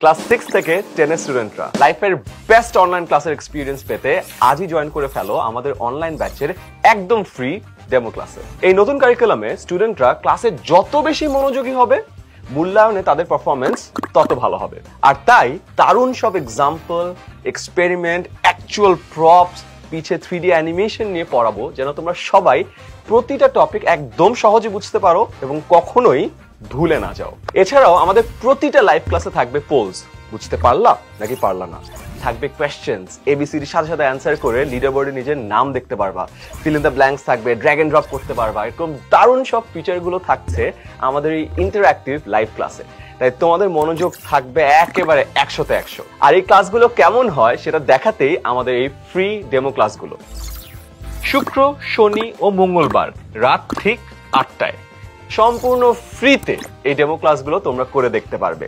Class 6 থেকে 10 এর স্টুডেন্টরা লাইফের বেস্ট অনলাইন ক্লাসের এক্সপেরিয়েন্স পেতে আজই জয়েন করে ফেলো আমাদের অনলাইন ব্যাচের একদম ফ্রি ডেমো ক্লাসে। এই নতুন কারিকুলামে স্টুডেন্টরা ক্লাসে যত বেশি মনোযোগী হবে, মূল্যায়নে তাদের পারফরমেন্স তত ভালো হবে। আর তাই দারুণ সব এক্সাম্পল, এক্সপেরিমেন্ট, অ্যাকচুয়াল প্রপস, পিছে 3D অ্যানিমেশন নিয়ে পড়াবো, যেন তোমরা সবাই প্রতিটা টপিক একদম সহজে বুঝতে পারো এবং কখনোই ভুলে না যাও। এছাড়াও আমাদের প্রতিটা লাইভ ক্লাসে থাকবে পোলস, বুঝতে পারলা নাকি পারলা না, থাকবে কোয়েশ্চেন্স, এবিসিডির সাথে সাথে অ্যান্সার করে লিডার বোর্ডে নিজের নাম দেখতে পারবা, ফিল ইন দ্য ব্ল্যাঙ্কস থাকবে, ড্র্যাগ এন্ড ড্রপ করতে পারবা। এরকম দারুণ সব ফিচারগুলো থাকছে আমাদের এই ইন্টারঅ্যাক্টিভ লাইভ ক্লাসে। তাই তোমাদের মনোযোগ থাকবে একেবারে 100তে 100। আর এই ক্লাসগুলো কেমন হয় সেটা দেখাতেই আমাদের এই ফ্রি ডেমো ক্লাসগুলো। শুক্র, শনি ও মঙ্গলবার রাত ঠিক 8টায় সম্পূর্ণ ফ্রিতে এই ডেমো ক্লাসগুলো তোমরা করে দেখতে পারবে।